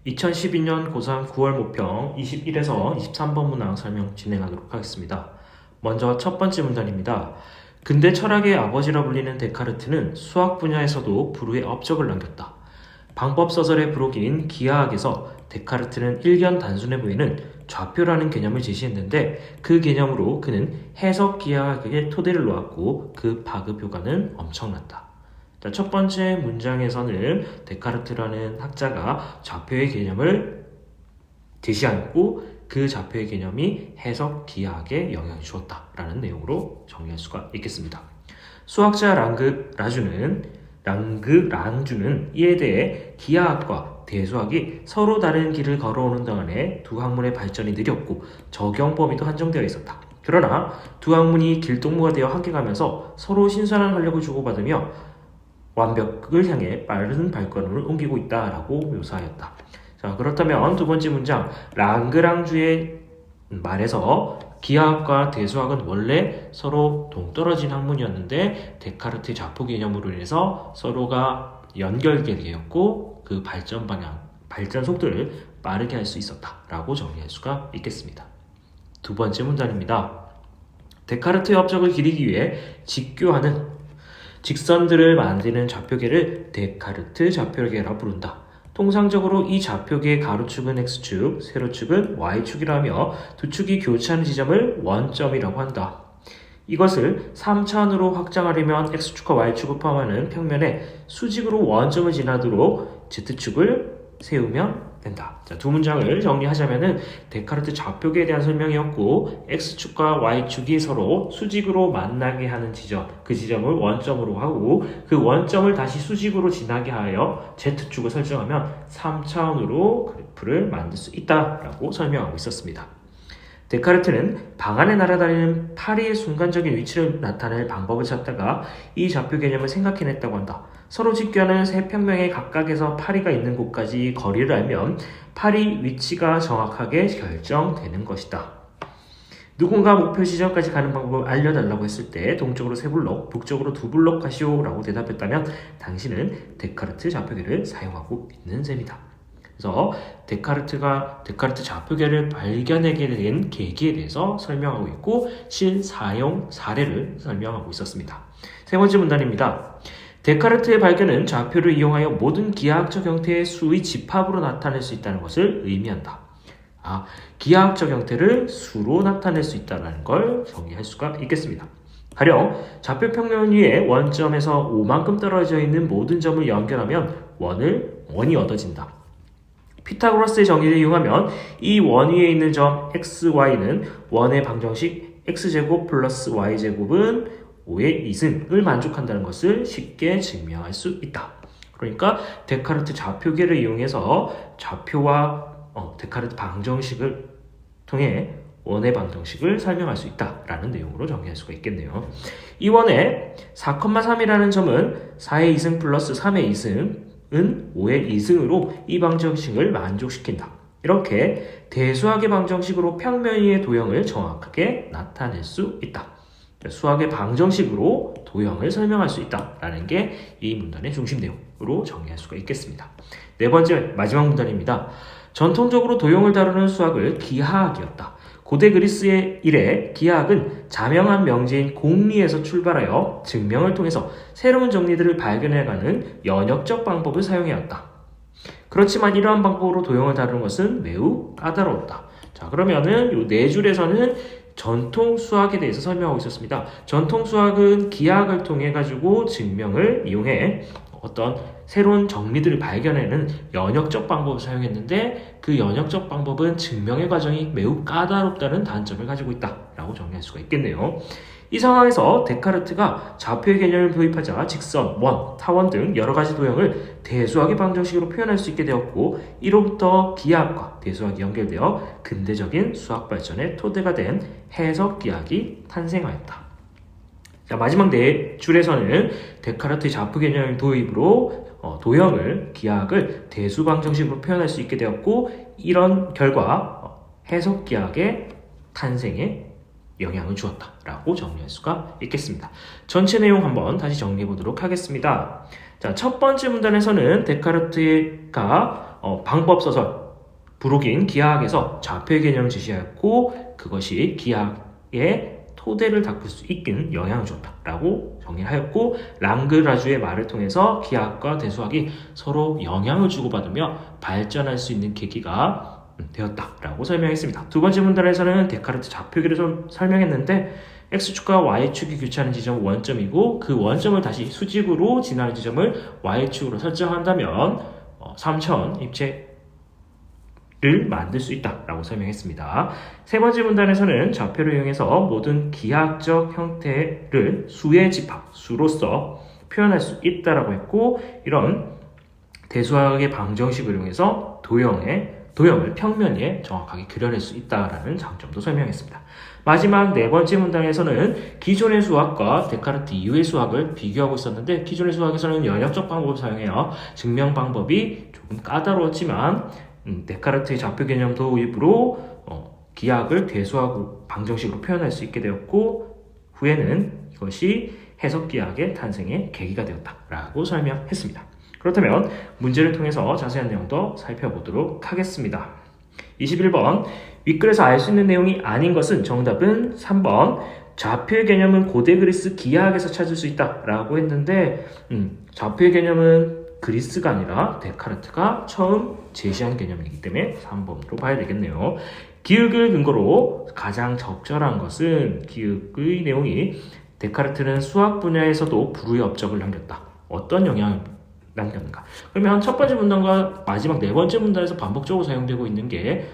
2012년 고3 9월 모평 21에서 23번 문항 설명 진행하도록 하겠습니다. 먼저 첫 번째 문단입니다. 근대 철학의 아버지라 불리는 데카르트는 수학 분야에서도 불후의 업적을 남겼다. 방법서설의 부록인 기하학에서 데카르트는 일견 단순해 보이는 좌표라는 개념을 제시했는데 그 개념으로 그는 해석 기하학의 토대를 놓았고 그 파급 효과는 엄청났다. 자, 첫 번째 문장에서는 데카르트라는 학자가 좌표의 개념을 제시하였고 그 좌표의 개념이 해석 기하학에 영향을 주었다라는 내용으로 정리할 수가 있겠습니다. 수학자 랑주는 이에 대해 기하학과 대수학이 서로 다른 길을 걸어오는 동안에 두 학문의 발전이 느렸고 적용 범위도 한정되어 있었다. 그러나 두 학문이 길동무가 되어 함께가면서 서로 신선한 활력을 주고받으며 완벽을 향해 빠른 발걸음을 옮기고 있다라고 묘사하였다. 자, 그렇다면 두 번째 문장 랑주의 말에서 기하학과 대수학은 원래 서로 동떨어진 학문이었는데 데카르트의 좌표 개념으로 인해서 서로가 연결되게 되었고 그 발전 속도를 빠르게 할 수 있었다라고 정리할 수가 있겠습니다. 두 번째 문단입니다. 데카르트의 업적을 기리기 위해 직교하는 직선들을 만드는 좌표계를 데카르트 좌표계라 부른다. 통상적으로 이 좌표계의 가로축은 x축, 세로축은 y축이라며 두 축이 교차하는 지점을 원점이라고 한다. 이것을 3차원으로 확장하려면 x축과 y축을 포함하는 평면에 수직으로 원점을 지나도록 z축을 세우면 된다. 자, 두 문장을 정리하자면은 데카르트 좌표계에 대한 설명이었고 x축과 y축이 서로 수직으로 만나게 하는 지점, 그 지점을 원점으로 하고 그 원점을 다시 수직으로 지나게 하여 z축을 설정하면 3차원으로 그래프를 만들 수 있다라고 설명하고 있었습니다. 데카르트는 방 안에 날아다니는 파리의 순간적인 위치를 나타낼 방법을 찾다가 이 좌표 개념을 생각해냈다고 한다. 서로 직교하는 세 평면의 각각에서 파리가 있는 곳까지 거리를 알면 파리 위치가 정확하게 결정되는 것이다. 누군가 목표 지점까지 가는 방법을 알려달라고 했을 때 동쪽으로 3블록, 북쪽으로 2블록 가시오 라고 대답했다면 당신은 데카르트 좌표계를 사용하고 있는 셈이다. 그래서 데카르트 좌표계를 발견하게 된 계기에 대해서 설명하고 있고 실사용 사례를 설명하고 있었습니다. 세 번째 문단입니다. 데카르트의 발견은 좌표를 이용하여 모든 기하학적 형태의 수의 집합으로 나타낼 수 있다는 것을 의미한다. 기하학적 형태를 수로 나타낼 수 있다는 걸 정리할 수가 있겠습니다. 가령 좌표 평면 위에 원점에서 5만큼 떨어져 있는 모든 점을 연결하면 원이 얻어진다. 피타고라스의 정의를 이용하면 이 원 위에 있는 점 xy는 원의 방정식 x제곱 플러스 y제곱은 5의 2승을 만족한다는 것을 쉽게 증명할 수 있다. 그러니까 데카르트 좌표계를 이용해서 좌표와 데카르트 방정식을 통해 원의 방정식을 설명할 수 있다라는 내용으로 정리할 수가 있겠네요. 이 원의 4,3이라는 점은 4의 2승 플러스 3의 2승은 5의 2승으로 이 방정식을 만족시킨다. 이렇게 대수학의 방정식으로 평면 위의 도형을 정확하게 나타낼 수 있다. 수학의 방정식으로 도형을 설명할 수 있다라는 게 이 문단의 중심 내용으로 정리할 수가 있겠습니다. 네 번째 마지막 문단입니다. 전통적으로 도형을 다루는 수학을 기하학이었다. 고대 그리스의 이래 기하학은 자명한 명제인 공리에서 출발하여 증명을 통해서 새로운 정리들을 발견해가는 연역적 방법을 사용해왔다. 그렇지만 이러한 방법으로 도형을 다루는 것은 매우 까다로웠다. 자, 그러면은 이 네 줄에서는 전통 수학에 대해서 설명하고 있었습니다. 전통 수학은 기하학을 통해 가지고 증명을 이용해 어떤 새로운 정리들을 발견하는 연역적 방법을 사용했는데 그 연역적 방법은 증명의 과정이 매우 까다롭다는 단점을 가지고 있다라고 정리할 수가 있겠네요. 이 상황에서 데카르트가 좌표의 개념을 도입하자 직선, 원, 타원 등 여러 가지 도형을 대수학의 방정식으로 표현할 수 있게 되었고 이로부터 기하학과 대수학이 연결되어 근대적인 수학 발전의 토대가 된 해석 기하학이 탄생하였다. 자, 마지막 네 줄에서는 데카르트의 좌표 개념 도입으로 도형을 기하학을 대수 방정식으로 표현할 수 있게 되었고 이런 결과 해석 기하학의 탄생에 영향을 주었다라고 정리할 수가 있겠습니다. 전체 내용 한번 다시 정리해 보도록 하겠습니다. 자, 첫 번째 문단에서는 데카르트가 방법서설 브룩인 기하학에서 좌표의 개념을 제시하였고 그것이 기하학의 토대를 닦을 수 있긴 영향을 줬다라고 정리하였고 랑그라주의 말을 통해서 기하학과 대수학이 서로 영향을 주고받으며 발전할 수 있는 계기가 되었다라고 설명했습니다. 두 번째 문단에서는 데카르트 좌표기를 좀 설명했는데 X축과 Y축이 교차하는 지점은 원점이고 그 원점을 다시 수직으로 지나는 지점을 Y축으로 설정한다면 3차원 입체를 만들 수 있다라고 설명했습니다. 세 번째 문단에서는 좌표를 이용해서 모든 기하학적 형태를 수의 집합, 수로서 표현할 수 있다라고 했고 이런 대수학의 방정식을 이용해서 도형을 평면 위에 정확하게 그려낼 수 있다라는 장점도 설명했습니다. 마지막 네 번째 문단에서는 기존의 수학과 데카르트 이후의 수학을 비교하고 있었는데 기존의 수학에서는 연역적 방법을 사용해요. 증명 방법이 조금 까다로웠지만 데카르트의 좌표 개념 도입으로 기하학을 대수학 방정식으로 표현할 수 있게 되었고 후에는 이것이 해석기하학의 탄생의 계기가 되었다라고 설명했습니다. 그렇다면 문제를 통해서 자세한 내용도 살펴보도록 하겠습니다. 21번 윗글에서 알 수 있는 내용이 아닌 것은 정답은 3번 좌표의 개념은 고대 그리스 기하학에서 찾을 수 있다 라고 했는데 좌표의 개념은 그리스가 아니라 데카르트가 처음 제시한 개념이기 때문에 3번으로 봐야 되겠네요. 기역을 근거로 가장 적절한 것은 기역의 내용이 데카르트는 수학 분야에서도 불후의 업적을 남겼다. 어떤 영향을 남겼는가? 그러면 첫 번째 문단과 마지막 네 번째 문단에서 반복적으로 사용되고 있는 게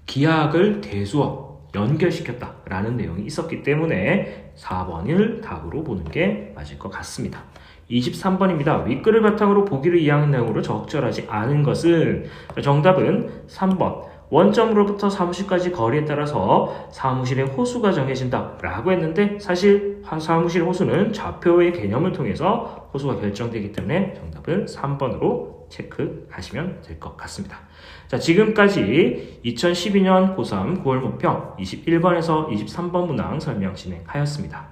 기하학을 대수학 연결시켰다라는 내용이 있었기 때문에 4번을 답으로 보는 게 맞을 것 같습니다. 23번입니다. 윗글을 바탕으로 보기를 이해하는 내용으로 적절하지 않은 것은 정답은 3번 원점으로부터 사무실까지 거리에 따라서 사무실의 호수가 정해진다 라고 했는데 사실 사무실 호수는 좌표의 개념을 통해서 호수가 결정되기 때문에 정답은 3번으로 체크하시면 될 것 같습니다. 자, 지금까지 2012년 고3 9월 모평 21번에서 23번 문항 설명 진행하였습니다.